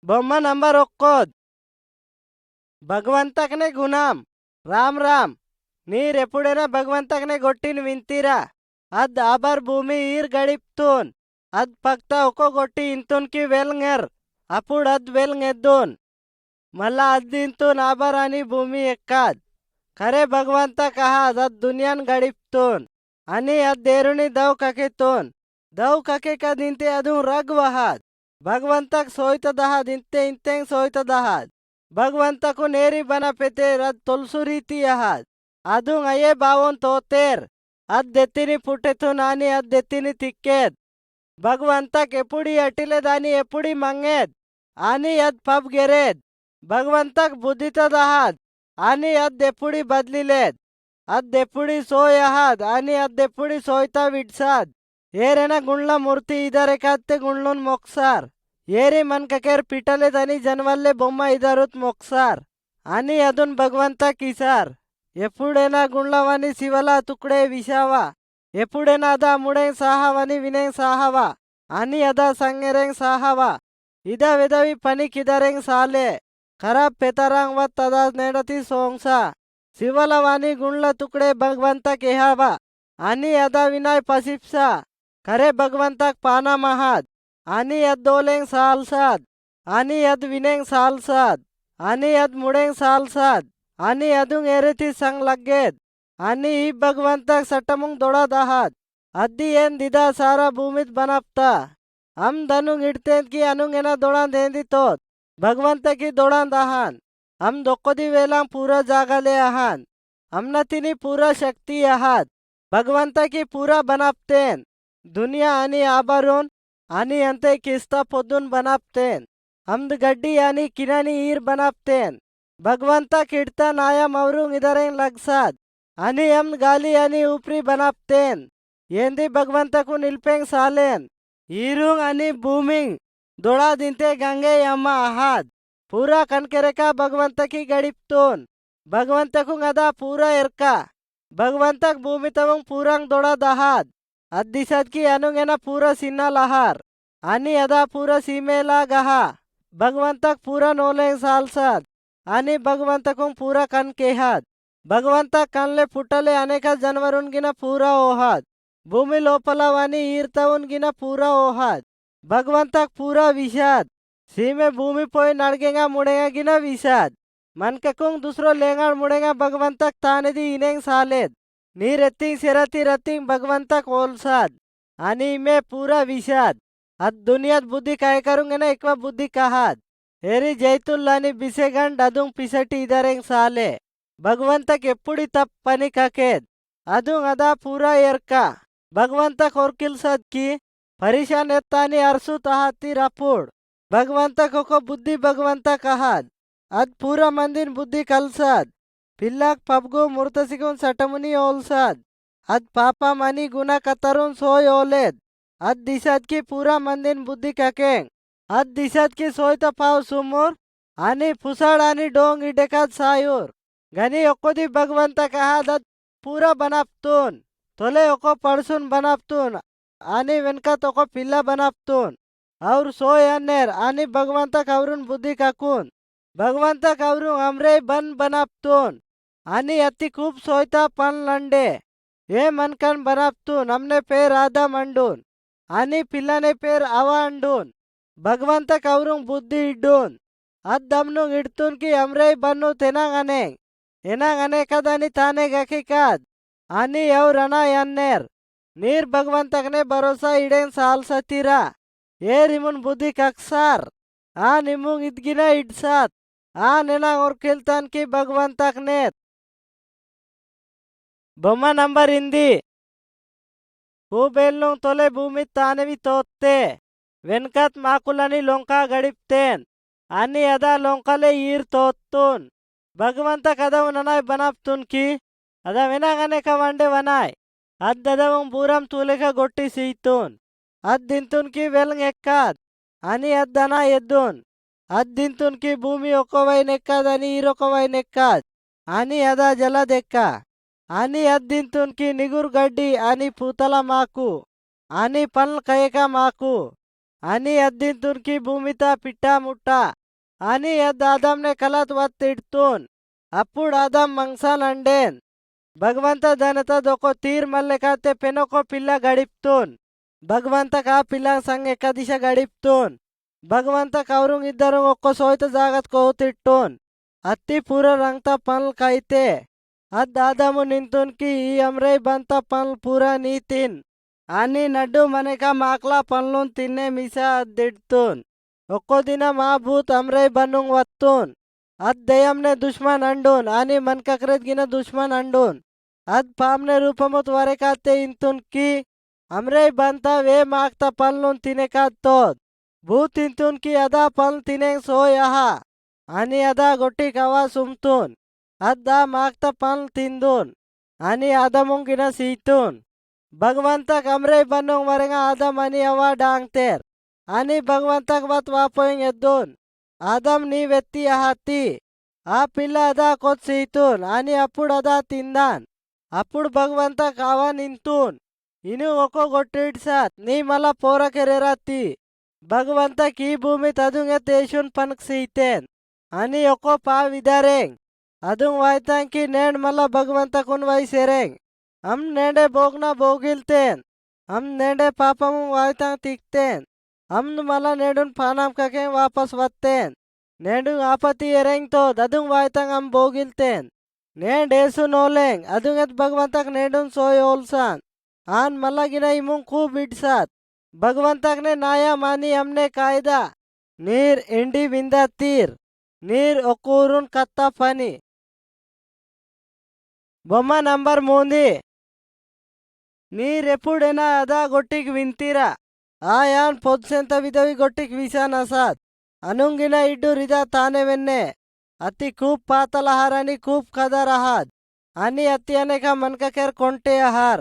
బొమ్మ నంబర్ ఒక్కోద్ భగవంతకనే గుణం రామ్ రాಮ್ ನೀರೆಪ್ಪುಡೆನ ಭಗವಂತಕನೆ ಗೊಟ್ಟಿನ ವಿಂತೀರ ಅದ್ ಆಬರ್ ಭೂಮಿ ಈರ್ ಗಡಿಪ್ತೂನ್ ಅದ್ ಪಕ್ತ ಒಕ್ಕೋ ಗೊಟ್ಟಿ ಇಂತುನ್ಕಿ ವೆಲ್ಂಗರ್ ಅಪುಡ್ ಅದ್ ವೆಲ್ಂಗೆದ್ದೂನ್ ಮಲ್ಲ ಅದ್ದಿಂತೂನ್ ಆಬರ್ అని ಭೂಮಿ ಎಕ್ಕಾದ್ ಖರೆ ಭಗವಂತ ಕಹಾದ್ ಅದ್ ದುನಿಯಾನ್ ಗಡಿಪ್ತೂನ್ అని ಅದ್ ದೇರುಣಿ ದವ್ ಕಕಿತೂನ್ ದವ್ ಕಕಿಕ ದಿಂತೆ ಅದು ರಗ್ ವಹಾದ್ ಭಗವಂತಕ್ ಸೋಯ್ತ ದಹಾದ್ ಇಂತೆ ಇಂತೆಂಗ್ ಸೋಯ್ತ ದಹಾದ್ ಭಗವಂತಕು ನೇರಿ ಬನ ಪೆತೆ ರದ್ ತೊಲ್ಸು ರೀತಿ ಯಹಾದ್ ಅದು ಅಯ್ಯೇ ಬಾವೊನ್ ತೋತೇರ್ ಅದ್ದೆತ್ತಿನಿ ಪುಟ್ಟೆತು ನಾನಿ ಅದ್ದೆತ್ತಿನಿ ತಿಕ್ಕೇದ್ ಭಗವಂತಕ್ ಎಪ್ಪುಡಿ ಅಟಿಲೆದಾನಿ ಎಪ್ಪುಡಿ ಮಂಗೇದ್ ಆನಿ ಅದ್ ಪಬ್ ಗೆರೇದ್ ಭಗವಂತಕ್ ಬುದ್ಧಿತ ದಹಾದ್ ಆನಿ ಅದ್ದೆಪ್ಪುಡಿ ಬದ್ಲಿಲೇದ್ ಅದ್ದೆಪ್ಪುಡಿ ಸೋಯಹಾದ್ ಆನಿ ಅದ್ದೆಪ್ಪುಡಿ ಸೋಯ್ತಾ ವಿಡ್ಸಾದ್ ಏರೆನ ಗುಂಡ್ಲ ಮೂರ್ತಿ ಇದರೆ ಕತ್ತೆ ಗುಂಡ್ಲುನ್ ಮೊಕ್ಸಾರ್ ಏರಿ ಮನ್ಕಕೇರ್ ಪಿಟಲೆದನಿ ಜನವಲ್ಲೆ ಬೊಮ್ಮ ಇದರುತ್ ಮೊಕ್ಸಾರ್ ಆನಿ ಅದುನ್ ಭಗವಂತ ಕಿಸಾರ್ ఎప్పుడైనా గుండ్లవని శివల తుకుడే విషావా ఎప్పుడైనా అదా ముడెంగ్ సాహవని వినేంగ్ సాహవా అని అదా సంగెరెంగ్ సాహవా ఇద విదవి పని కిదరెంగ్ సాలే ఖరాబ్ పెతరాంగ్ వత్ అదా నేడతి సోంగ్సా శివలవాని గుండ్ల తుకుడే భగవంత కేహావా అని అదా వినాయ్ పసిప్సా ఖరే భగవంతక్ పానా మహాద్ అని అద్ దోలెంగ్ సాల్సాద్ అని అద్ వినేంగ్ సాల్సాద్ అని అద్ ముడెంగ్ సాల్సాద్ आणि अदुंग एरेती संग लग्गेद आणि ई भगवंतक सटमुंग दोड़ा दहाद अद्दी एन दिदा सारा भूमित बनपता हम दनुंग इडतेन की अनुंग एना दोड़ा देंदी तोत भगवंत की दोड़ा दहान हम दोकोदी वेलांग पूरा जागले आहान हमना तिनी पूरा शक्ति आहाद भगवंत की पूरा बनपतेन दुनिया आणि आबरून आणि अंते किस्ता पोदुन बनपतेन हमद गड्डी आणि किनानी ईर बनपतेन भगवंत किडता नाया मवरुंग इधरें लगसाद आणि हम गाली आणि ऊपरी बनपतेन येंदी भगवंतकु निल्पेंग सालेन ईरुंग आणि भूमिंग दोड़ा दिनते गंगे यम्मा आहाद पूरा कनकेरेका भगवंत की गड़िप्तोन भगवंतकु अदा पूरा एरका भगवंतक भूमि तवंग पूरांग दोड़ा दहाद अद्दिसद की अनुंगेना पूरा सिन्ना लहार आणि अदा पूरा सीमेला गहा भगवंतक पूरा नोलेंग सालसाद आणि भगवंतकु पूरा कन केहाद भगवंत कनले पुटले अनेक जनवरुन पूरा ओहाद भूमि लोपला वानी ईर्तवन पूरा ओहाद भगवंतक पूरा विषाद सीमे भूमि पोई नड़गेगा मुड़ेगा गिना विषाद मनककुंग दूसरो लेंगाड़ मुड़ेगा भगवंतक तानेदी इनेंग सालेद नीर एत्तिंग सिरती रत्तिंग भगवंतक ओलसाद आणि में पूरा विषाद अद दुनियात बुद्धि काय करूंगे ना एकवा बुद्धि कहाद ఏరి జైతుల్లాని బిసెగండ్ అదుంగ్ పిసటి ఇదరెంగ్ సాలే భగవంతక్ ఎప్పుడి తప్ పని కకేద్ అదుంగ్ అదా పూరా ఎర్కా భగవంతక్ ఒర్కిల్సద్ కి పరిశాన్ ఎత్తాని అర్సు తహాతి రపుడ్ భగవంతక్ ఒక బుద్ధి భగవంత కహాద్ అద్ పూరా మందిన్ బుద్ధి కల్సాద్ పిల్లాక్ పబ్గు ముర్తసిగున్ సటముని ఓల్సాద్ అద్ పాపం అని గుణ కతరున్ సోయ్ ఓలేద్ అద్ దిశద్ కి పూరా మందిన్ బుద్ధి కకేంగ్ अद दिसत की सोयत पाव सुमूर आणि फुसाड आणि डोंग इडेकात सायूर गनी ओकोदी भगवंत कहा पूरा बनापतून तोले ओको पड़सून बनापतून आणि वेनकत ओको पिल्ला बनापतून और सोय अन्नेर आणि भगवंत कवरून बुद्धि काकून भगवंत कवरून अमरे बन बनापतून आणि अति खूप सोयता पन लंडे ये मनकन बनापतून हमने पेर आदा मंडून आणि पिल्लाने पेर आवा अंडून भगवंत कवरुंग बुद्धि इड्डून अद दमनुंग इड्तून की अमरे बन्नु तेनांग अने कदानी ताने गकिकाद आणि यव रणा यन्नेर नीर भगवंतकने भरोसा इडेन साल सतीरा ये रिमुन बुद्धि कक्सार आ निमुंग इद्गिना इड्सात आ नेना और किल्तन की भगवंतकनेत बొమ్మ నంబర్ ఇంది భూబేల్నుంగ్ తొలే భూమి తానవి తోత్తే వెన్కత్ మాకులని లొంక గడిప్తేన్ అని అదా లొంకలే ఈర్ తోత్తూన్ భగవంత కదవు ననాయ్ బనాప్తూన్ కి అదా వినాగనే కవండే వనాయ్ అద్దదవం బూరం తూలిక గొట్టి సీతూన్ అద్దింతున్ కి వెల్ంగ్ ఎక్కాద్ అని అద్దనా ఎద్దూన్ అద్దింతున్ కి భూమి ఒక్కవైన్ ఎక్కాద్ అని ఈరొకవైన్ ఎక్కాద్ అని అదా జలదెక్క అని అద్దింతున్ కి నిగురు గడ్డి అని పూతల మాకు అని పన్ల్ కయక మాకు आणि अद्दीतून की भूमिता पिट्टा मुट्टा आणि यद ఆదాంనే కలత్ వత్తిడ్తూన్ అప్పుడు ఆదాం మంగ్సాన్ అండేన్ భగవంత దానత ఒక తీర్ మల్లెకాతే పెనొక పిల్ల గడిప్తూన్ భగవంత కా పిల్ల సంగ్ ఎక్క దిశ గడిప్తూన్ భగవంత కౌరుంగ్ ఇద్దరు ఒక్క సోయిత జాగత్ కోతిట్టూన్ అత్తి పూర రంగత పనులు కైతే అద్ ఆదాము నింతున్ కి ఈ అమ్రై బంత పనులు పూరా నీతిన్ అని నడ్డు మనక మాక్లా పనులు తిన్నే మిసా అద్దిడ్తూన్ ఒక్కో దిన మా భూత్ అమ్రై బన్నుంగ్ వత్తూన్ అద్ దయ్యంనే దుష్మన్ అండూన్ అని మనకక్రెద్ గిన దుష్మన్ అండూన్ అద్ పామ్నే రూపముత్ వరకాతే ఇంతున్ కి అమ్రై బంత వే మాక్త పనులు తినేకాత్తోద్ భూత్ ఇంతున్ కి అదా పనులు తినేంగ్ సో యహా అని అదా గొట్టి కవా సుమ్తూన్ అద్దా మాక్త పనులు తిందూన్ అని ఆదముంగిన సీతూన్ భగవంతక్ అమ్రై బన్నుంగ్ వరంగా ఆదం అని అవా డాంగ్తేర్ అని భగవంతక్ వత్ వాపోయింగ్ ఎద్దూన్ ఆదం నీ వెత్తి అహత్తి ఆ పిల్ల అదా కొత్ సీతూన్ అని అప్పుడు అదా తిందాన్ అప్పుడు భగవంతక్ ఆవా నింతూన్ ఇను ఒక్కో గొట్టిడ్సాత్ నీ మల పోరకెరెరత్తి భగవంతక్ ఈ భూమి తదుంగ తేషున్ పనక్ సీతేన్ అని ఒక్కో పా విదరేంగ్ అదుంగ్ వాయితాంకి నేండ్ మల్ల భగవంతకున్ వైసెరేంగ్ हम नेडे बोगना बोगिलतेन हम नेडे पापम वायता तिकतेन हम मला नेडुन पानाम कके वापस वत्तेन नेडु आपति एरेंग तो ददुंग वायता हम बोगिलतेन नेड एसु नोलेंग अदुंगत भगवंतक नेडुन सोय ओलसान आन मला गिना इमुंग खूब इडसात भगवंतक ने नाया मानी हमने कायदा नीर इंडी बिंदा तीर नीर ओकूरुन कत्ता पनी బొమ్మ నంబర్ 3 ನೀರೆಪ್ಪುಡೆನ ಅದ ಗೊಟ್ಟಿಗೆ ವಿಂತೀರ ಆ ಯಾನ್ ಪೊದ್ಸೆಂತ ವಿಧವಿ ಗೊಟ್ಟಿಗೆ ವಿಸಾನ್ ಅಸಾದ್ ಅನುಂಗಿನ ಇಡ್ಡು ರಿದ ತಾನೆವೆನ್ನೆ ಅತಿ खूप पातल आहार आणि खूप खदर आहात आणि अति अनेक मनककेर कोणते आहार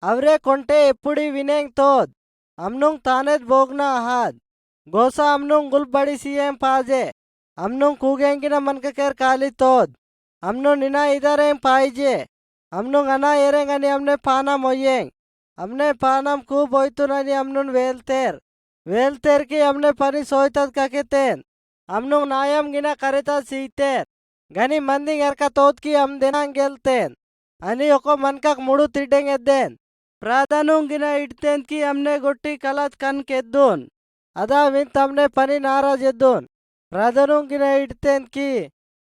ಅವರೇ ಕೊಂಟೆ ಎಪ್ಪುಡಿ ವಿನೆಂಗ್ ತೋದ್ ಅಮ್ನುಂಗ್ ತಾನೆದ್ ಬೋಗ್ನ ಆಹಾದ್ ಗೋಸಾ ಅಮ್ನುಂಗ್ ಗುಲ್ ಬಡಿ ಸಿಯಂ ಪಾಜೆ ಅಮ್ನುಂಗ್ ಕೂಗೆಂಗಿನ ಮನ್ಕಕೆರ್ ಕಾಲಿ ತೋದ್ ಅಮ್ನು ನಿನ ಇದರೇಂ ಪಾಯಿಜೆ ಅಮ್ನುಂಗ್ ಅನ ಎರೆಂಗ್ అని ಅಮ್ನೆ ಪಾನಂ ಒಯ್ಯೆಂಗ್ ಅಮ್ನೆ ಪಾನಂ खूब ಒಯ್ತುನನಿ ಅಮ್ನುನ್ ವೇಲ್ತೇರ್ కి ಅಮ್ನೆ ಪನಿ ಸೋಯ್ತದ್ ಕಕೆತೇನ್ ಅಮ್ನುಂಗ್ ನಾಯಂ ಗಿನ ಕರೆತದ್ ಸೀತೇರ್ ಗನಿ ಮಂದಿಂಗ್ ಎರ್ಕ ತೋದ್ಕಿ ಅಮ್ ದಿನಾಂಗ್ ಗೆಲ್ತೇನ್ అని ఒక మన్కక్ ముడు తిడ్డెంగ్ ఎద్దేన్ ప్రాధనుంగ్ గిన ఇడ్తేన్ కి అమ్నే గొట్టి కలత్ కన్క్ ఎద్దూన్ అదా వింత్ అమ్నే పని నారాజ్ ఎద్దూన్ ప్రాధనుంగ్ గిన ఇడ్తేన్ కి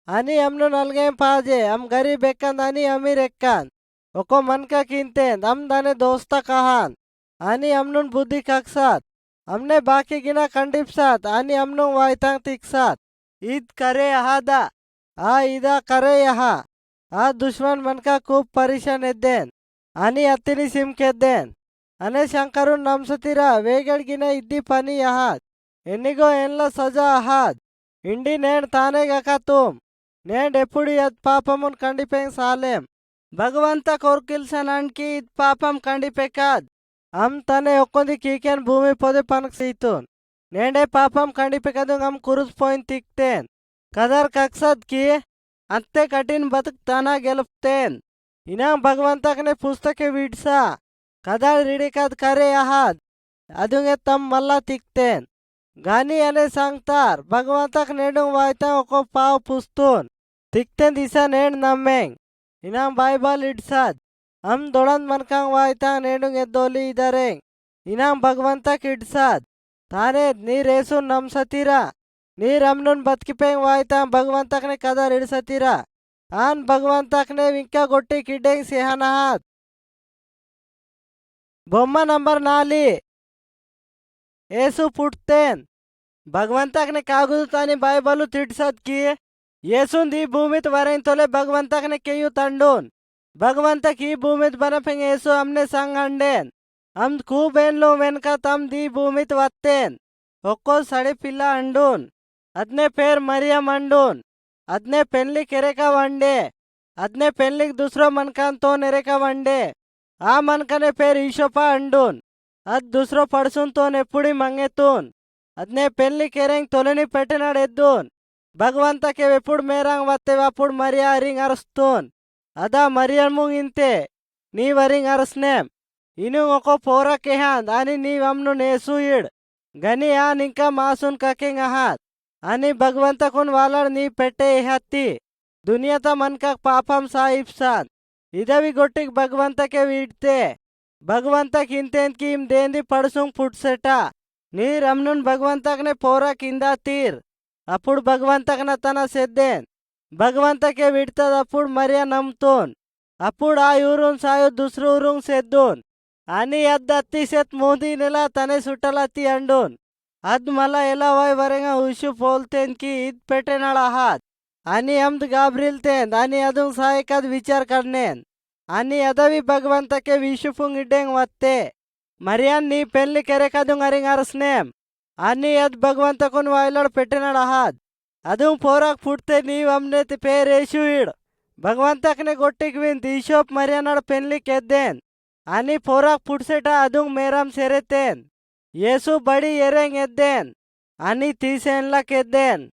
అని అమ్ను నల్గేం పాజే అమ్ గరీబ్ ఎక్కంద్ అని అమీర్ ఎక్కాన్ ఒక్కో మన్కక్ ఇంతేన్ అమ్ దానే దోస్త కహాన్ అని అమ్నున్ బుద్ధి కక్సాత్ అమ్నే బాకి గిన కండిప్సాత్ అని అమ్నుంగ్ వాయితాంగ్ తిక్సాత్ ఈద్ కరే అహాదా ఆ ఇదా కరే యహా ఆ దుష్మన్ మన్కా खूप పరేషాన్ ఎద్దేన్ అని అత్తిని సిమ్కెద్దేన్ అనే శంకరున్ నమ్సతిరా వేగడ్గిన ఇద్ది పని యహాద్ ఎన్నిగో ఎన్ల సజా అహాద్ ఇండి నేన్ తానే గకతుం నేన్ ఎప్పుడు యద్ పాపమున్ కండిపెంగ్ సాలేం భగవంత కోర్కిల్సనాన్కి ఇద్ పాపం కండిపెకాద్ అమ్ తనే ఒక్కొంది కీకెన్ భూమి పొది పనక్ సీతున్ నేండే పాపం కండిపెకదుంగ్ అమ్ కురుస్ పోయిన్ తిక్తేన్ కదర్ కక్సద్ కి अंते कठिन बतक ताना गेलफ्तेन इना भगवंतक ने पुस्तके विडसा कदर रिडिकद करे आहाद अदुंगे तम मल्ला तिकतेन गानी अने सांगतार भगवंतक नेडुंग वायता ओको पाव पुस्तून तिकतेन दिसा नेड नम्मेंग इना बाइबल इडसाद हम दोड़न मनकांग वायता नेडुंग एद्दोली इदरेंग इना भगवंतक इडसाद ताने नीरेसु नमसतीरा ನೀರ್ ಅಮ್ನುನ್ ಬದುಕಿಪೇಂಗ್ ವಾಯ್ತಾ ಭಗವಂತಕ್ನೆ ಕದರ್ ಇಡ್ಸತೀರ ಆನ್ ಭಗವಂತಕ್ನೆ ವಿಂಕ ಗೊಟ್ಟಿ ಕಿಡ್ಡೆಂಗ್ ಸಿಹನಹಾತ್ బొమ్మ నంబర్ 4 ఏసు పుట్తేన్ భగవంతక్నే కాగుదుతాని బైబలు తిడ్సద్ కి येसुन दी भूमित वरें तोले भगवंतक्ने केयु तंडून भगवंतक ఈ భూమిत बनपेंग येसु हमने संग अंडेन हम खूब एनलो वेनका तम दी भूमित वत्तेन ఒక్కో సడి పిల్ల అండూన్ అద్నే పేర్ మరియం అండూన్ అద్నే పెళ్లి కెరెక వండే అద్నే పెళ్లికి దుసరో మన్కాన్ తో నెరెక వండే ఆ మన్కనే పేర్ ఈశోప అండూన్ అద్ దుసరో పడుసున్ తో ఎప్పుడి మంగెతూన్ అద్నే పెళ్లి కెరెంగ్ తొలని పెట్టినాడు ఎద్దూన్ భగవంతకే ఎప్పుడు మేరాంగ్ వత్తేవి అప్పుడు మరియా అరింగ్ అరుస్తూన్ అదా మరియము ఇంతే నీ వరింగ్ అరస్నేం ఇను ఒక పోర కెహాంద్ అని నీ వమ్ను నేసు ఇడ్ గని ఆన్ ఇంకా మాసున్ కకింగ్ అహాత్ అని భగవంతకున్ వాళ్ళ నీ పెట్టే హత్తి దునియాత మన్కక్ పాపం సాయిబ్సాన్ ఇదవి గొట్టికి భగవంతకే వీడ్తే భగవంతక్ ఇంతేంద్కి ఇం దేంది పడుసుంగ్ పుట్సెట నీ రమ్నున్ భగవంతకనే పోరా కింద తీర్ అప్పుడు భగవంతకన తన సెద్దేన్ భగవంతకే విడ్తద్ అప్పుడు మరియా నమ్తోన్ అప్పుడు ఆ ఊరున్ సాయు దుసరు ఊరుంగ్ సెద్దోన్ అని అద్ అత్తి సెత్ మోదీ నెల తనే సుట్టలత్తి అండోన్ అద్ మళ్ళా ఎలా వై వరంగా ఉషు పోల్తేన్కి ఇద్ పెట్టెనాడ హాత్ అని అమ్ద్ గాబ్రిల్తేన్ అని అదుంగ్ సాయకద్ విచార్ కర్నేన్ అని అదవి భగవంతకే విషుఫుంగ్ ఇడ్డెంగ్ వత్తే మరియాన్ నీ పెళ్లి కెరెకదుంగ్ అరింగ్ అరస్నేం అని అద్ భగవంతకున్ వాయిలాడ్ పెట్టినాడ హాత్ అదుంగ్ పోరాక్ పుట్తే నీవ్ అమ్నేతి పేరేషు ఇడ్ భగవంతకనే గొట్టికి వింత్ ఈశోప్ మరియానాడ్ పెళ్లికి ఎద్దేన్ అని పోరాక్ పుట్సెట అదుంగ్ మేరం సెరెతేన్ యేసు బడి ఎరెంగ్ ఎద్దేన్ అని తీసేన్లక్ ఎద్దేన్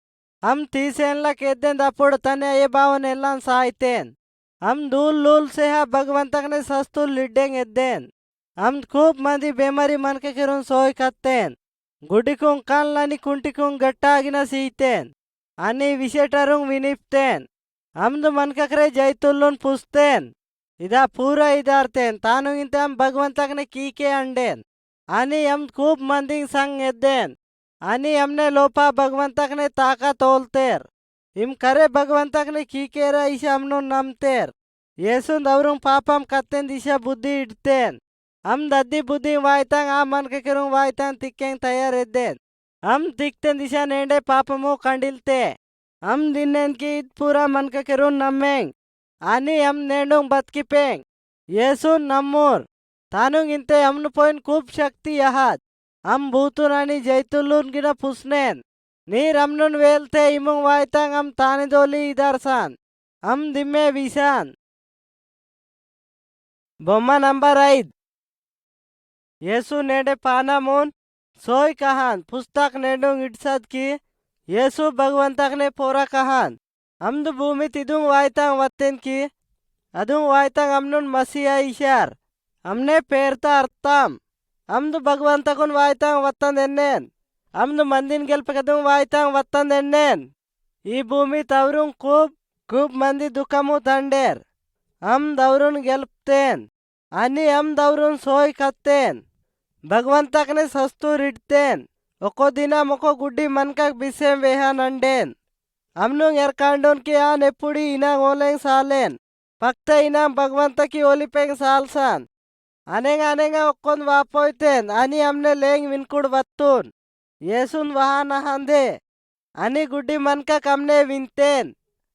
हम तीसेनलक एद्देन अప్పుడు तने ये बावन एल्लान साइतेन हम दूल लूल से हा भगवंतक ने सस्तुल लिड्डेंग एद्देन हम खूब मंदी बेमारी मनके किरुन सोय कत्तेन गुडिकुं कानलानी कुंटिकुं गट्टागिन सीतेन अनि विशेटरुंग विनिप्तेन हमदु मनककरे जैतुल्लुन पुस्तेन इदा पूरा इदार्तेन तानु इंते हम भगवंतक ने कीके अंडेन अनि हम खूब मंदिंग संग एद्देन అని అమ్నే లోపా భగవంతకనే తాకా తోల్తేర్ ఇం కరే భగవంతకనే కీకేరా ఇష అమ్ను నమ్తేర్ యేసున్ దౌరుం పాపం కత్తెన్ దిశ బుద్ధి ఇడ్తేన్ అమ్ దద్ది బుద్ధి వాయితాంగ్ ఆ మనక కిరుం వాయితాంగ్ తిక్కేంగ్ తయార్ ఎద్దేన్ అమ్ తిక్తెన్ దిశ నేండే పాపము కండిల్తే అమ్ దిన్నెన్కి ఇద్ పూరా మనక కిరుం నమ్మేంగ్ అని అమ్ నేండుంగ్ బతికిపేంగ్ యేసున్ నమ్మూర్ తానుంగ్ ఇంతే అమ్ను పోయిన్ खूब శక్తి యహాద్ हम भूतुरानी जैतुल्लून गिना पुसनेन नी रमनुन वेलते इमुंग वायतांग हम ताने दोली इदरसान हम दिम्मे विशान बొమ్మ నంబర్ 5 యేసు నేడే పానమోన్ सोई कहान पुस्तक नेडुंग इड्सद की येसु भगवंतकने पोरा कहान हमदु भूमि तिदुंग वायतांग वत्तेन की अदुंग वायतांग हमनुन मसीहा इशार हमने पेरता अर्थम हमदु भगवंतकुन वायतांग वत्तन एन्नेन हमदु मंदिन गेल्पकदुंग वायतांग वत्तन एन्नेन ई भूमि तवरुंग खूब मंदी दुखमु తండేర్ हम दवरुन गेल्पतेन अनि हम दवरुन सोय कत्तेन भगवंतकने सस्तु रिडतेन ओको दिना मोको गुड्डी मनकक बिसेम वेहान अंडेन हमनुंग एरकांडोन की आन एपुड़ी इनांग ओलेंग सालेन पक्ता इनांग भगवंतकी ओलिपेंग सालसान अनेगा अनेगा ओक्कोन वापोयतेन अनि हमने लेंग विनकुड वत्तून येसुन वहान हंदे अनि गुड्डी मनकक हमने विनतेन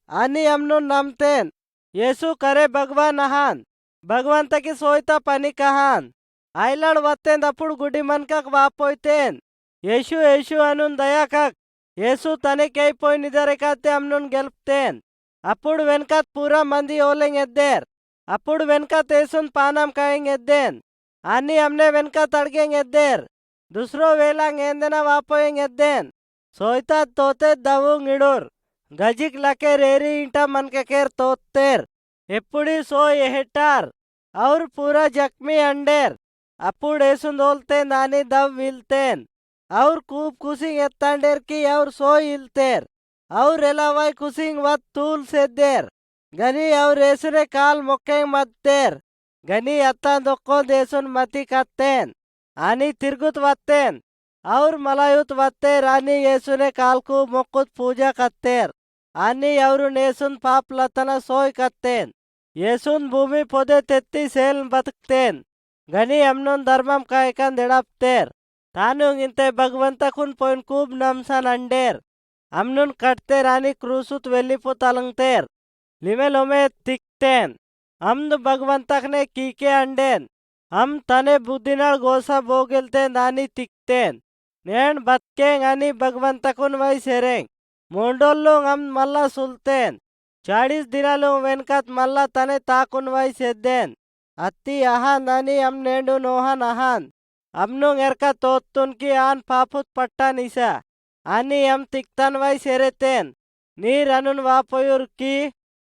अनि हमनुन नमतेन येसु करे भगवान अहान भगवंतकी सोयता पनी कहान आइलड वत्तेन अपुड गुड्डी मनकक वापोयतेन येशु येशु अनुन दयाकक येसु तने कई पोय निदरेकाते हमनुन गेल्पतेन अपुड वेनकत पूरा मंदी ओलेंग एद्देर अपुड वेनकत येसुन पानम कायंग एद्देन अनि हमने वेनकत अड़गेंग एद्देर दुसरो वेलांग एंदेना वापोयंग एद्देन सोयता तोते दवुंग इडुर गजिक लके रेरी इंटा मनकेर तोत्तेर एपुड़ी सोय एहेटार और पूरा जख्मी अंडेर अपुड येसुन दोलतेन अनि दव विलतेन और खूब कुसिंग एत्तांडेर की और सोय इलतेर और एलावाई कुसिंग वत तूल सेद्देर गनी और येसुने काल मोक्केंग मत्तेर गनी अत्ता दोक्को देसुन मती कत्तेन आणि तिरगुत वत्तेन और मलायुत वत्तेर आणि येसुने कालकु मोक्कुत पूजा कत्तेर आणि औरुन येसुन पाप लतना सोय कत्तेन येसुन भूमि पोदे तेत्ती सेल बतकतेन गनी हमनुन धर्मम कायकन देड़पतेर तानुंग इंते भगवंतकुन पोइन खूब नमसन अंडेर हमनुन कटतेर आणि क्रूसुत वेल्लिपु तलंगतेर लिमे लोमे तिक्तेन हमदु भगवंतकने कीके अंडेन हम तने बुद्धिनाळ गोसा बोगिल्तेन आणि तिक्तेन नेण बतकेंग आणि भगवंतकुन वै सेरेंग मोंडोल्लुंग हम मल्ला सुलतेन 40 दिनालुंग वेनकत मल्ला तने ताकुन वै सेद्देन अत्ती अहान आणि हम नेंडु नोहन अहान हमनुंग एरका तोत्तुन की आन पापुत पट्टा निसा आणि हम तिक्तन वै सेरेतेन नीर अनुन वापोयुर की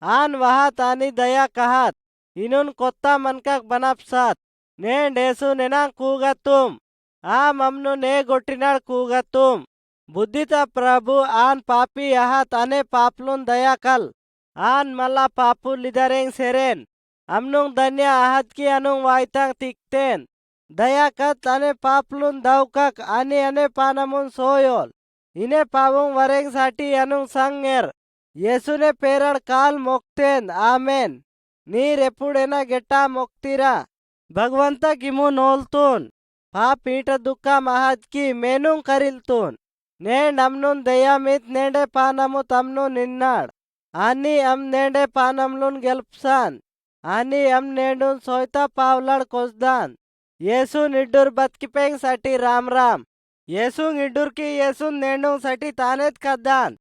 आन वहात आणि दया कहात इनुन कोत्ता मनकक बनपसात नेंड येसु नेनांग कूगतुम ममनु ने गोटिनाळ कूगतुम बुद्धिता प्रभु आन पापी आहात अने पापलून दया कल आन मला पापू लिदरेंग सेरेन अमनुंग धन्य आहात की अनुंग वायतांग तिकतेन दया कत अने पापलून दावकक आणि अने पानमुन सोयोल इने पावुंग वरेंग साठी अनुंग संगेर येसुने पेरड काल मोक्तेन आमेन नीर एपुडेना गेटा मोक्तीरा भगवंत गिमु नोल्तून पाप ईट दुःख महाद की मेनुंग करिल्तून ने नमनुन दया मित नेडे पानमु तमनु निन्नाड आणि नेडे पानमलून गेल्पसान आणि नेडून सोयता पावलाड कोसदान येसू निड्डूर बतकिपेंग साठी राम राम येसू निड्डूर की येसू नेडूंग साठी तानेत कदान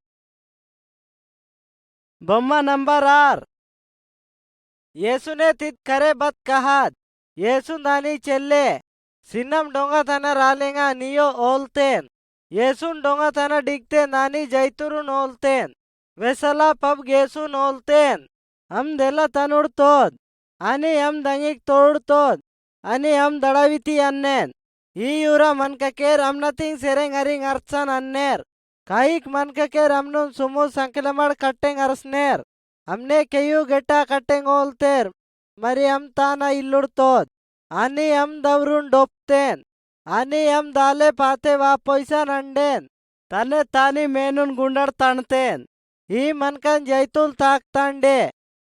बొమ్మ नंबर 6 येसुने तित करे बत कहाद येसु दानी चेल्ले सिन्नम डोंगा तना रालेंगा नियो ओलतेन येसुन डोंगा तना डिगते नानी जैतुरुन ओलतेन वेसला पब गेसुन ओलतेन हम देला तनुडतोद आणि हम दंगिक तोडतोद आणि हम दडाविती अन्नेन ही युरा मनककेर अमनतिंग सेरेंग अरिंग अर्चन अन्नेर काईक मनककेर अमनुन सुमु संकलमड कट्टेंग अर्सनेर हमने केयू गेटा कट्टेंग ओलतेर मरी हम ताना इल्लुडतोद आणि हम दवरून डोपतेन आणि हम दाले पाते वा पैसा नंडेन तने तानी मेनुन गुंडर तणतेन ही मनकन जैतुल ताकतांडे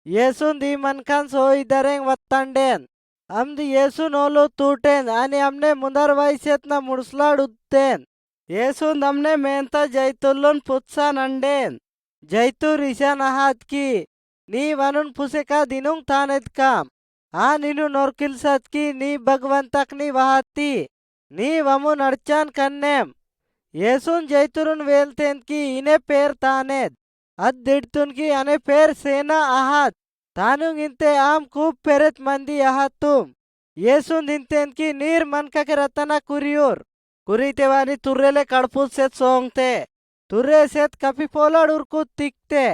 येसुन दी मनकन सोई दरेंग वत्तांडेन हम दी येसुन ओलू तूटेन आणि हमने मुदर वैसेतना मुडस्लाड उद्तेन येसुन हमने मेंता जैतुल्लुन पुत्सा नंडेन जैतूर ईशान आहात की नी वनुन पुसेका दिनुंग तानेत काम नीनु नोर्किल्सत की नी भगवंतक नी वहाती नी वमुन अडचान कन्नेम येसुन जैतुरुन वेलतेन की इने पेर तानेद दिडतुन की अने पेर सेना आहात तानुंग इंते आम खूब पेरेत मंदी आहात तुम येसुन इंतेन की नीर मनकके रतना कुरियूर कुरीतेवानी तुर्रेले कड़पुत सेत सोंगते तुर्रे सेत कपिपोलाड उर्कुत तिकते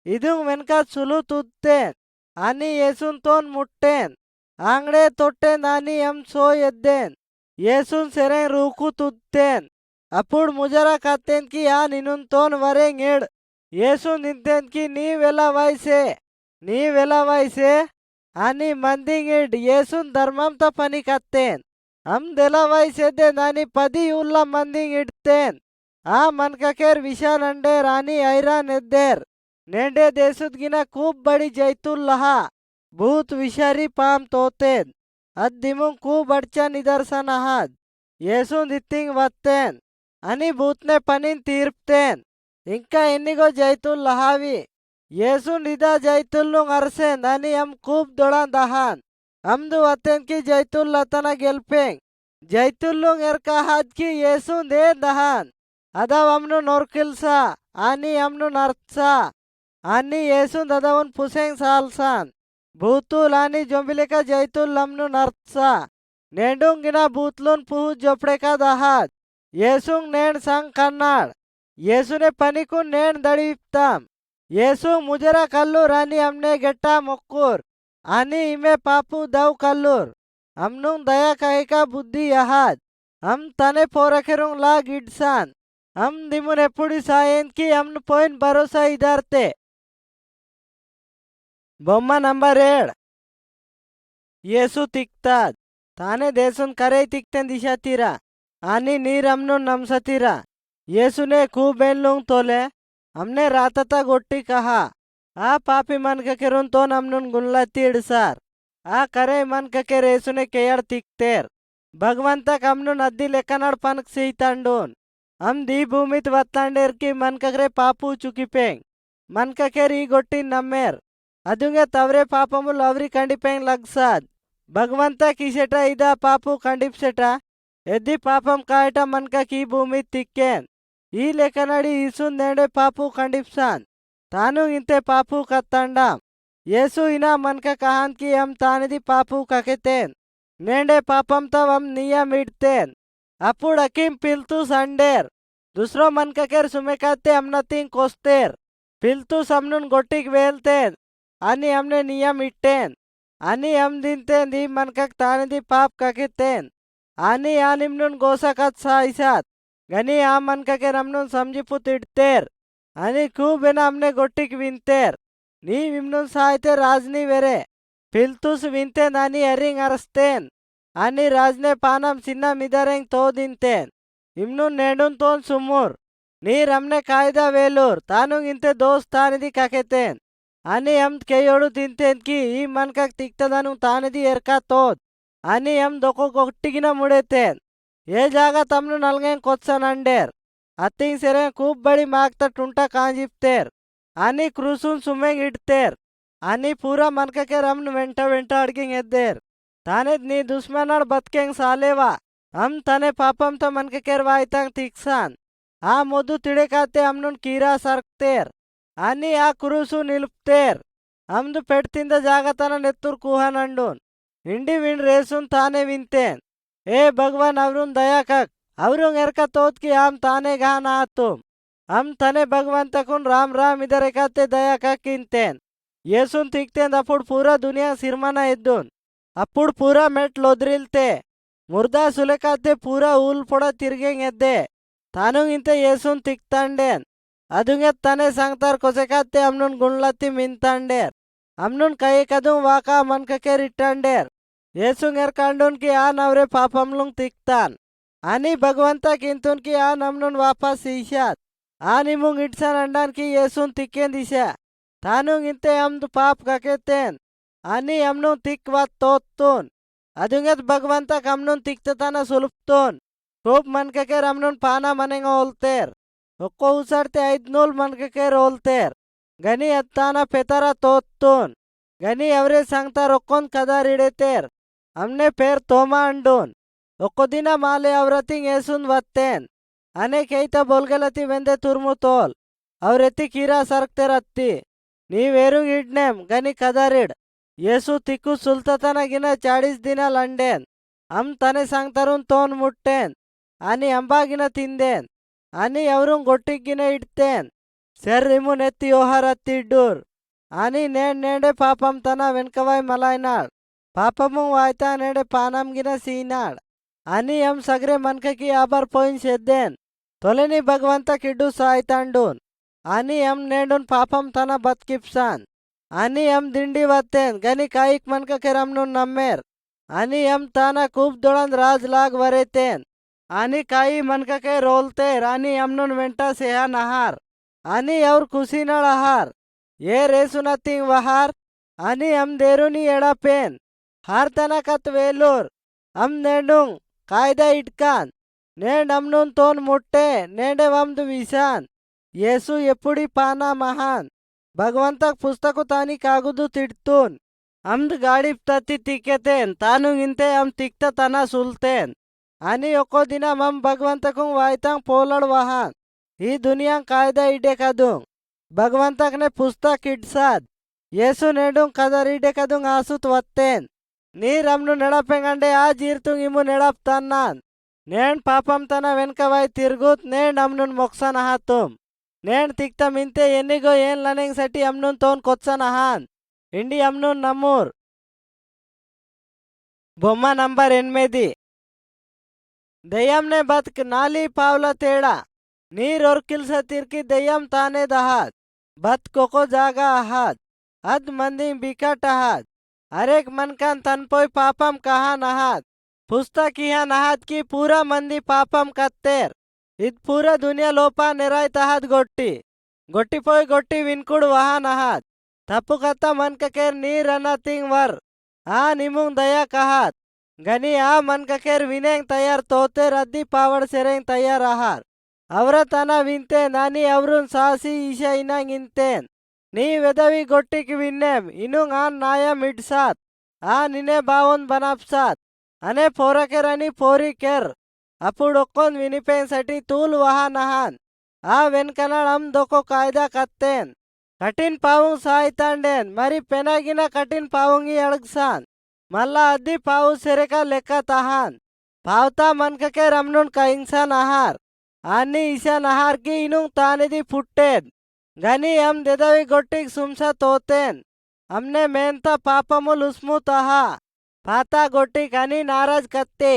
इदुंग वेनका सुलू तुद्तेन आणि येसुन तोन मुट्टेन आंगडे तोट्टेन आणि हम सो यद्देन येसुन सेरें रूकू तुद्तेन अपुड मुजरा कत्तेन की निनुन तोन वरेंग इड येसुन निंतेन की नी वेला वैसे आणि मंदिंग इड येसुन धर्मम त पनी कत्तेन हम देला वैसे दे नानी पदी उल्ला मंदिंग इडतेन मनककेर विशाल अंडेर आणि ऐरान एद्देर नेंडे देशुत गिना खूब बड़ी जैतून लहा भूत विषारी पाम तोतेन दिमुंग खूब अडचा निदर्शन आहात येसुन दित्तिंग वत्तेन आणि भूतने पनीन तीर्पतेन इंका एन्निगो जैतून लहावी येसुन इदा जैतून अरसेन आणि हम खूब दोड़ा दहान हमदु वत्तेन की जैतून लतना गेल्पेंग जैतून एरका हाद की येसुन दे दहान अदा हमनु नोर्किल्सा आणि हमनु नर्चा आणि येसुन ददावन पुसेंग सालसान भूतुल आणि जोंबिलेका जैतून लमनु नर्चा नेंडुंगिना भूतलून पुहु जोपड़ेका दहात येसुंग नेंड संग कन्नाड येसुने पनिकुन नेंड दड़ीप्ताम येसुंग मुजरा कल्लूर आणि हमने गेट्टा मोक्कूर आणि इमे पापू दव कल्लूर हमनुंग दया कहेका बुद्धि आहात हम तने पोरखेरुंग ला गिडसान हम दिमुन एपुडी सायेन की हमनु पोइन भरोसा इदारते బొమ్మ నంబర్ 7 येसु तिकतात ताने देसुन करे तिकतेन दिशातीरा आणि नीर हमनु नमसतीरा येसुने खूब बेनलुंग तोले हमने रातता गोट्टी कहा पापी मन ककेरुन तो नमनुन गुल्ला तीडसार करे मन कके रेसुने केयड़ तिकतेर भगवंतक हमनु नद्दी लेकनड़ पनक सीतांडून हम दी भूमित वत्तांडेर की मन ककरे पापू चुकीपेंग मन ककेर ई गोट्टी नम्मेर अदुंगे तवरे पापमुल अवरी कंडिपेंग लगसाद भगवंत किसेट इदा पापू कंडिपसेट एद्दी पापम कायट मनका की भूमि तिक्केन ई लेकनड़ी ईसुन नेडे पापू कंडिपसान तानु इंते पापू कत्तांडाम येसु इना मनका कहान की हम तानिदी पापू ककेतेन नेडे पापम तब हम नियम इडतेन अपुड अकीम पिल्तू संडेर दूसरो मनका केर सुमेकाते हमनतिंग कोस्तेर पिल्तू समनुन गोटिक वेलतेन आणि हमने नियम इट्टेन आणि हम दिनतेन दी मनकक तानिदी पाप ककेतेन आणि आ निमनून गोसाकात सायसात गनी आ मनकके नमनून समजिपुत इडतेर आणि खूब एना हमने गोट्टिक विंतेर नी विमनून सायते राजनी वेरे पिल्तुस विंते नानी एरिंग अरस्तेन आणि राजने पानम सिन्ना मिदरेंग तो दिंतेन इमनून नेडून तोन सुमूर नी रमने कायदा वेलूर तानुंग इंते दोस्त तानिदी काकेतेन आणि हम केयोडू तिंतेन की ಈ ಮನ್ಕಕ್ ತಿಕ್ತದನು ತಾನಿದಿ ಎರ್ಕಾ ತೋದ್ आणि हम दोको गोट्टिगिನ मुडेतेन ये जागा तमनु नलगें कोत्सन अंडेर अतिंग सेरे खूब बड़ी मागता टुंटा कांजिप्तेर आणि क्रूसून सुमेंग इडतेर आणि पूरा मनकके रमन वेंट वेंट अडगिंग एद्देर तानेद नी दुश्मनड बतकेंग सालेवा हम तने पापम तो मनककेर वायतांग तिक्सान आ मोदू तिडेकाते हमनुन कीरा सरक्तेर आणि आ क्रूसू निलुप्तेर हमदु पेट्तिंद जागतन नेत्तुर कुहन अंडून इंडी विंड रेसुन ताने विंतेन ए भगवान अवरुन दया कक अवरुंग एरका तोत की हम ताने गाना तुम हम तने भगवंतकुन राम राम इधर एकाते दया कक इंतेन येसुन तिक्तेन अपुड पूरा दुनिया सिरमना एद्दून अपुड पूरा मेट लोद्रिल्ते मुर्दा सुलेकाते पूरा ऊल पोड़ा तिर्गेंग एद्दे तानुंग इंते येसुन तिक्तांडेन अदुंगे तने सांगतार कोसेकाते हमनुन गुणलत्ती मिंतांडेर हमनुन कई कदुं वाका मनकके रिट्टांडेर येसुंग एरकांडून की आ नवरे पापमलुंग तिक्तान आणि भगवंता किंतून की आ नमनुन वापस ईशात आ निमुंग इट्सन अंडान की येसुन तिक्कें दिशा तानुंग इंते हमदु पाप ककेतेन आणि हमनुन तिक्वात तोत्तून अदुंगेत भगवंता हमनुन तिक्तताना सुलुप्तून खूब मनकके हमनुन पाना मनेंग ओल्तेर ఒక్కో ఊసడితే 500 మనకకే రోల్తేర్ గని అత్తాన పెతర తోత్తూన్ గని ఎవరే సంగతార్ ఒక్కొన్ కదారిడేతేర్ हमने पेर तोमा अंडून ఒక్కో దిన మాలే అవరతింగ్ ఏసున్ వత్తేన్ అనే కైత బొల్గలతి వెందే తుర్ము తోల్ అవరెత్తి కీరా సరక్తేర్ అత్తి నీవేరుంగ్ ఇడ్నేం గని కదారిడ్ येसु तिक्कू सुलततन गिना 40 दिनाल अंडेन हम तने सांगतारून तोन मुट्टेन आणि अंबागिन तिंदेन आणि ఎవరుं ಗೊಟ್ಟಿಗಿನ ಇಡ್ತೇನ್ ಸೆರ್ ಇಮುನ್ ಎತ್ತಿ ಯೋಹಾರ ತಿಡ್ಡೂರ್ आणि నేడ్ నేడే పాపం తన వెనకవై మలైనాడ్ పాపము వాಯ್ತಾ నేడే పానం గిన సీనాడ్ అని हम सगरे मनककी आबर पोइन सेद्देन तोलेनी भगवंत किड्डू सायतांडून आणि हम नेडून पापम तन बतकिप्सान आणि हम दिंडी वत्तेन गनी काईक मनकके रमनून नम्मेर आणि हम ताना खूब दोळंद राज लाग वरेतेन आणि काही मनकके रोलतेर आणि हमनुन वेंटा सेहा नहार आणि और कुसीनळ आहार ये रेसुनतिंग वहार आणि हम देरुनी एडापेन हार तनकत वेलूर हम नेडुंग कायदा इटकान నేడ్ हमनुन तोन मुट्टे నేడే वम्द विशान येसु एपुडी पाना महान भगवंतक पुस्तकु तानी कागुदु तिड्तून हमद गाडीप तत्ती तिक्केतेन तानुंग इंते हम तिक्त तना सुलतेन आणि ఒక్కో దినం हम भगवंतकुं वायतांग पोलड वहान ही दुनिया कायदा इडे कदुंग भगवंतकने पुस्तक इड्साद येसु नेडुंग कदर इडे कदुंग आसुत वत्तेन ನೀರ್ हमनु ನೆಡಪೆಂಗಂಡೆ ಆ ಜೀರ್ತುಂಗ್ ಇಮು ನೆಡಪ್ತಾನ್ನಾನ್ ನೇಣ್ ಪಾಪಂ ತನ ವೆನ್ಕವೈ ತಿರ್ಗೂತ್ ನೇಣ್ हमनुन ಮೊಕ್ಸನ್ ಆಹಾತುಂ ನೇಣ್ ತಿಕ್ತ ಮಿಂತೆ ಎನ್ನಿಗೋ ಏನ್ ಲನೆಂಗ್ ಸಟಿ हमनुन ತೋನ್ ಕೊತ್ಸನ್ ಆಹಾನ್ ಇಂಡಿ हमनुन ನಮ್ಮೂರ್ బొమ్మ నంబర్ 8 దెయ్యంనే బతుక్ నాలి పావుల తేడా నీరొర్కిల్స తిర్కి దెయ్యం తానే దహాద్ బతుకొకో జాగా అహాద్ అద్ మంది బికట్ అహాద్ हरेक मनकन तनपोय पापम कहा नहात पुस्तक यहाँ नहात की पूरा मंदी पापम कत्तेर इत पूरा दुनिया लोपा निराय तहात गोट्टी गोट्टी पोय गोट्टी विनकुड वहा नहात तपु कत्ता मनककेर नीर अनतिंग वर आ निमुंग दया कहात गनी आ मनककेर विनेंग तयार तोतेर अद्दी पावड़ सेरेंग तयार आहार अवर तना विनते नानी अवरुन सासी ईशा इनांग इंतेन నీ వెదవి గొట్టికి విన్నేం ఇనుంగ్ ఆ నాయ మిడ్సాత్ ఆ నినే బావన్ బనప్సాత్ అనే పోరకెరని పోరికెర్ అప్పుడు ఒక్కొంದ್ వినిపేన్సటి తూల్ వహా నహాన్ ఆ వెన్కనడం దొకో కాಯ್దా కత్తేన్ కఠిన్ పావుంగ్ సాయితాండేన్ మరి పెనగిన కఠిన్ పావుంగి అడగ్సాన్ మల్లా అద్ది పావు సెరెక లెక్క తహాన్ పావుతా మన్కకే రమ్నున్ కయింగ్సాన్ ఆహార్ ఆన్ని ఇషాన్ ఆహార్కి ఇనుంగ్ తానిది పుట్టేద్ गनी हम देदवी गोट्टिक सुमसा तोतेन हमने मेहनता पापमुल उस्मु तहा पाता गोट्टिक अनि नाराज कत्ते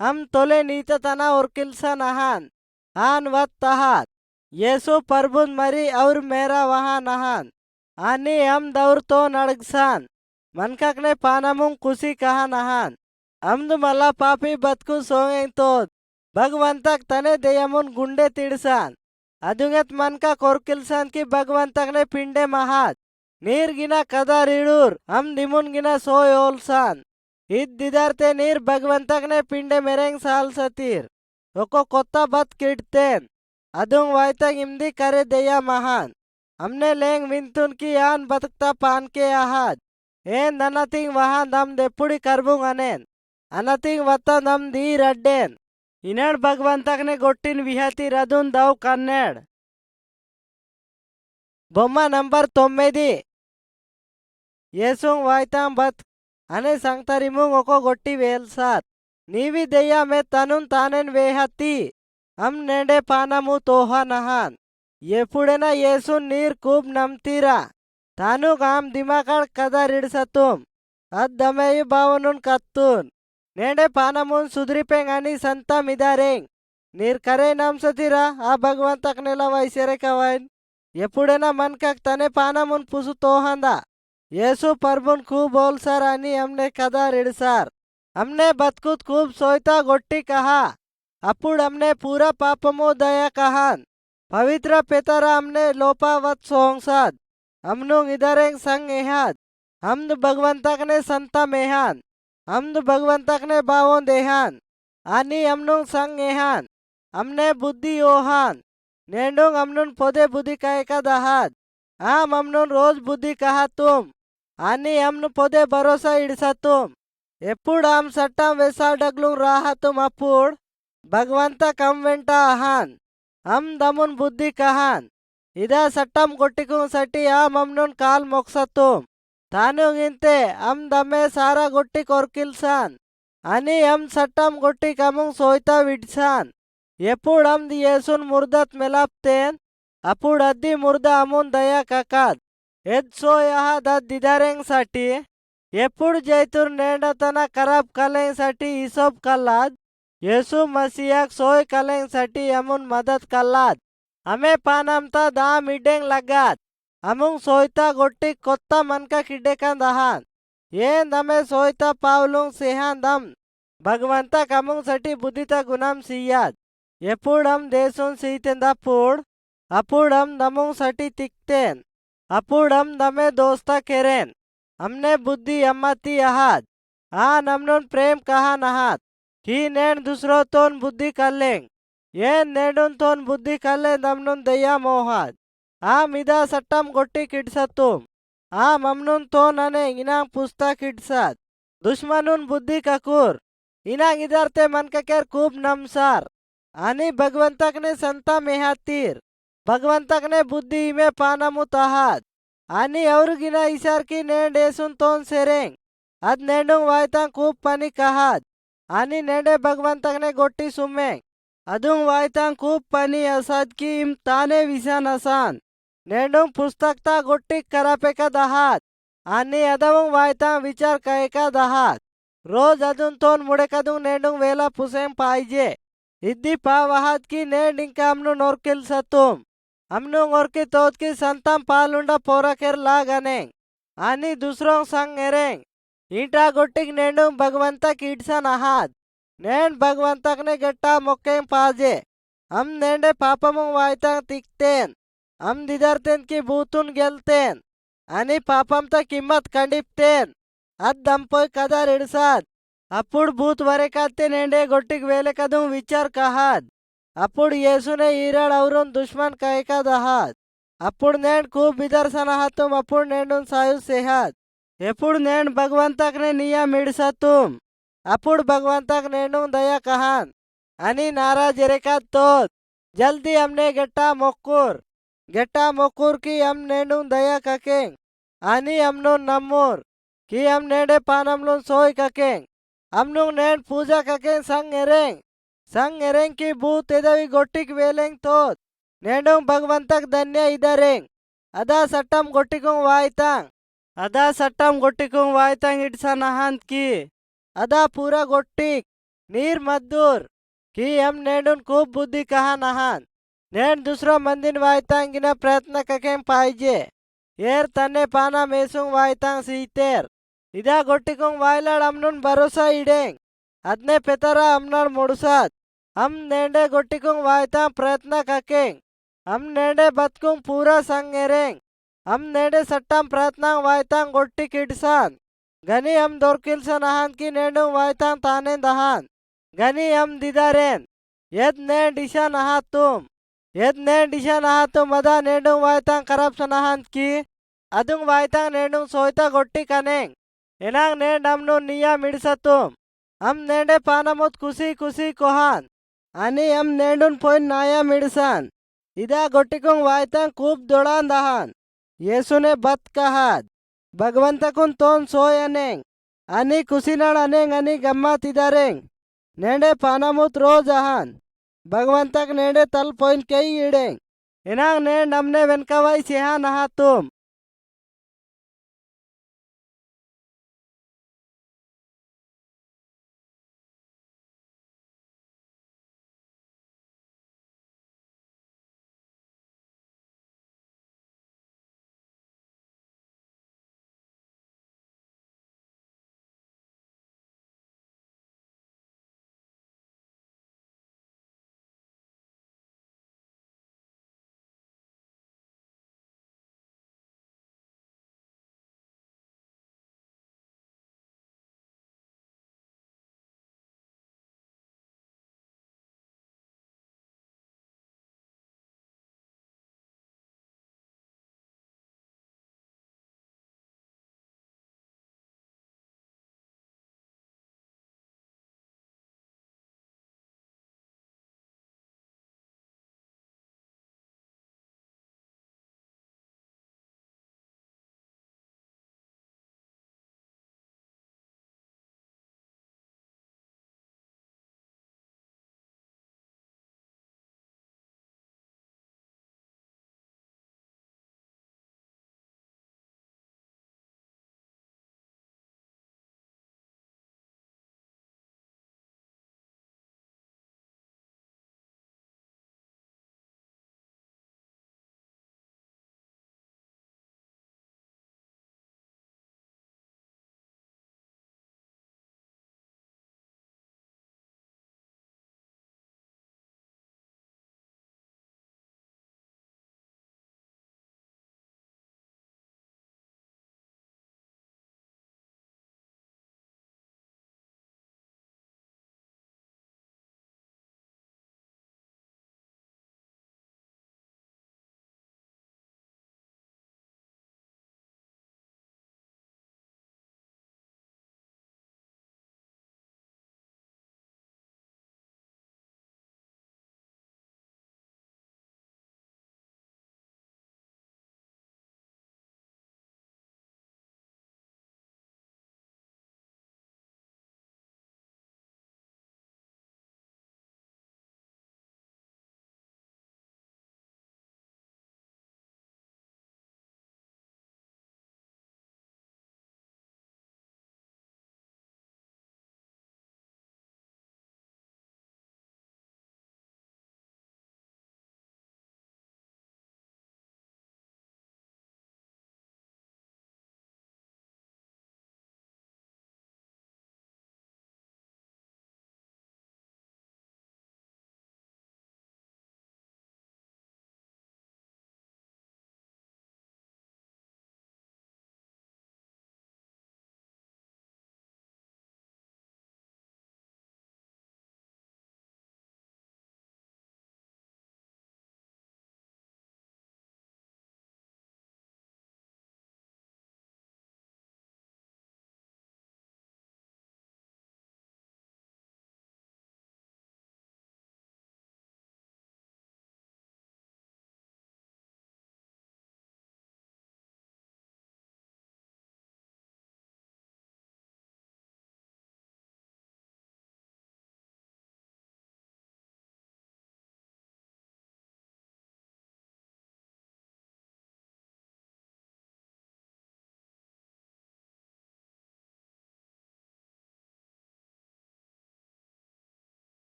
am tole niitatana orkilsan ahan. Han wat tahat. Yesu parbun mari aur mera wahan ahan. Ani am daur to nadgsan. Mankakne panamung kusi kahan ahan. Amdu mala papi batku songeng tod. भगवंतक तने दयमुन गुंडे तिड़सान अदुंगत मन का कोरकिलसान की भगवंतक ने पिंडे महात नीर गिना कदा रिडूर हम दिमुन गिना सोय ओलसान इत दिदारते नीर भगवंतक ने पिंडे मेरेंग साल सतीर ओको कोत्ता बत किडतेन अदुंग वायतक इमदी करे दया महान हमने लेंग विंतुन की आन बतकता पान के आहाद एन अनतिंग वहां दम देपुड़ी करबुंग अनेन अनतिंग वत्ता दम दी रड्डेन इनड भगवंतकने गोट्टिन विहती रदुन दव कन्नड బొమ్మ నంబర్ 9 యేసుంగ్ వాయితాం బత్ అనే సంగతరిముంగ్ ఒక గొట్టి వేల్సార్ నీవి దెయ్య మే తనున్ తానెన్ వేహత్తి అమ్ నెండే పానము తోహా నహాన్ ఎప్పుడైనా యేసున్ నీర్ కూబ్ నమ్తీరా తాను గామ్ దిమాకడ్ కద రిడ్సతుం అద్దమేయి బావనున్ కత్తున్ नेंडे पानमुन सुधरीपेंग आणि संता मिदारेंग नीर करे नाम सतीरा आ भगवंतक नेला वैसेरे कवाइन एपुडेना मनकक तने पानमुन पुसु तोहंदा येसु परबुन खूब बोलसार आणि हमने कदा रिडसार हमने बतकुत खूब सोयता गोट्टी कहा अपुड हमने पूरा पापमो दया कहान पवित्र पेतरा हमने लोपावत सोंगसाद हमनु इधरेंग संग एहाद हमद भगवंतक ने संता मेहान हमद भगवंतक ने बावों देहान आनी हमनुंग संग एहान हमने बुद्धि ओहान नेंडुंग हमनुन पोदे बुद्धि कहे का दहाद आम हमनुन रोज बुद्धि कहा तुम आनी हमनु पोदे भरोसा इड़सा तुम एपुड हम सट्टा वेसा डगलुंग राहा तुम अपुड भगवंता कम वेंटा आहान हम दमुन बुद्धि कहान इदा सट्टम गोट्टिकुंग सटी आम हमनुन काल मोक्सा तुम तानु गिनते हम दमे सारा गोट्टी कोरकिलसान आणि हम सट्टम गोट्टी कमुंग सोयता विडसान एपुड हम येसुन मुर्दत मेलापतेन अपुड अद्दी मुर्दा अमुन दया ककाद एद सो यहा द दिदारेंग साठी एपुड जैतुर नेंडतना खराब कलेंग साठी हिसोब कल्लाद येसु मसीहाक सोय कलेंग साठी अमुन मदद कल्लाद हमें पानमता दा मिडेंग लगात अमुंग सोयता गोट्टी कोत्ता मन का किडेकन दहान ये दमे सोयता पावलुंग सेहान दम भगवंता कमुंग सटी बुद्धिता गुनाम सियाद एपुड हम देसुन सीतें दपुड अपुड हम दमुंग सटी तिकतेन अपुड हम दमे दोस्ता केरेन हमने बुद्धि अम्मती अहाद आन हमनुन प्रेम कहा नहात की नेन दूसरो तोन बुद्धि कल्लेंग ये नेडुन तोन बुद्धि कल्ले दमनुन दया मोहाद आ मिदा सट्टम गोट्टी किड्सतुम आ ममनुन तो नने इनांग पुस्ता किड्सात दुश्मनुन बुद्धि ककूर इनांग इधरते मन केर खूब नमसार आणि भगवंतक ने संता मेहातीर भगवंतक ने बुद्धि में पानमु तहात आणि और गिना इशार की नेंड एसुन तोन सेरेंग अद नेंडुंग वायता खूब पानी कहात आणि नेंडे भगवंतक ने गोट्टी सुमेंग अदुंग वायता खूब पानी असाद की इम ताने विसान असान नेंडुंग पुस्तकता गोट्टी करापेका दहात आणि अदवंग वायता विचार कयका दहात रोज अदुन तोन मुडेकदुंग नेंडुंग वेला पुसें पाइजे इद्दी पावहात की नेंड इंका हमनु नोरकिल सतुम हमनु ओरकी तोत की संतम पालुंडा पोराकेर लागनेंग आणि दूसरों संग एरेंग ईटा गोट्टिक नेंडुंग भगवंता कीडसन आहात नेंड भगवंतक ने गट्टा मोक्कें पाजे हम नेंडे पापमुंग वायता तिकतेन हम दिदारतेन की बूतुन गेलतेन आणि पापमता किम्मत कंडिप्तेन अद दंपोय कदा रिडसाद अपुड भूत वरेकाते नेंडे गोट्टिक वेले कदुं विचार कहाद अपुड येसुने ईराड औरुन दुश्मन कयका दहाद अपुड नेंड खूब बिदर्सन आहातुम अपुड नेंडुन सायु सेहाद एपुड नेंड भगवंतक ने निया मिडसतुम अपुड भगवंतक नेंडुं दया कहान आणि नाराज एरेका तोत जल्दी हमने गेट्टा मोकुर की हम नेंडुं दया ककेंग आणि हमनु नम्मुर की हम नेंडे पानमलुन सोय ककेंग हमनु नेंड पूजा ककेंग संग एरेंग की भूत एदवी गोट्टिक वेलेंग तोत नेंडुं भगवंतक धन्य इदरेंग अदा सट्टम गोट्टिकुंग वायतांग इडसा नहांत की अदा पूरा गोट्टिक नीर मद्दूर की हम नेडून खूप बुद्धी कहा नहान नेड दुसरो मंदिन वायतांगिना प्रयत्न ककें पाहिजे येर तन्ने पाना मेसुंग वायतांग सीतेर इदा गोट्टिकुंग वायलाड अमनुन भरोसा इडेंग अदने पेतरा अमनाड मोडुसात हम नेंडे गोट्टिकुंग वायतांग प्रयत्न ककेंग हम नेंडे बतकुंग पूरा संगेरेंग हम नेंडे सट्टाम प्रयत्नांग वायतांग गोट्टी किडसान गनी हम दोरकिलसन आहान की नेंडुंग वायतांग ताने दहान गनी हम दिदारेन यद ने डिशन आहात तुम यद ने डिशन आहात तुम मदा नेंडुंग वायतांग करप्शन आहान की अदुंग वायतांग नेंडुंग सोयता गोट्टी कनेंग एनांग नेंड हमनु निया मिडसतुम हम नेंडे पानमुत कुसी कुसी कोहान आणि हम नेंडुन पोइन नाया मिडसान इदा गोट्टिकुंग वायतांग खूप दोडान दहान येसुने बत कहाद भगवंतकुन तोन सोय अनेंग आणि कुसीनाड अनेंग आणि गम्मात इदारेंग नेंडे पानामुत रोज आहान भगवंतक नेंडे तल पोइन कई इडेंग एनांग नेंड हमने वेनकवाई सिहान आहात तुम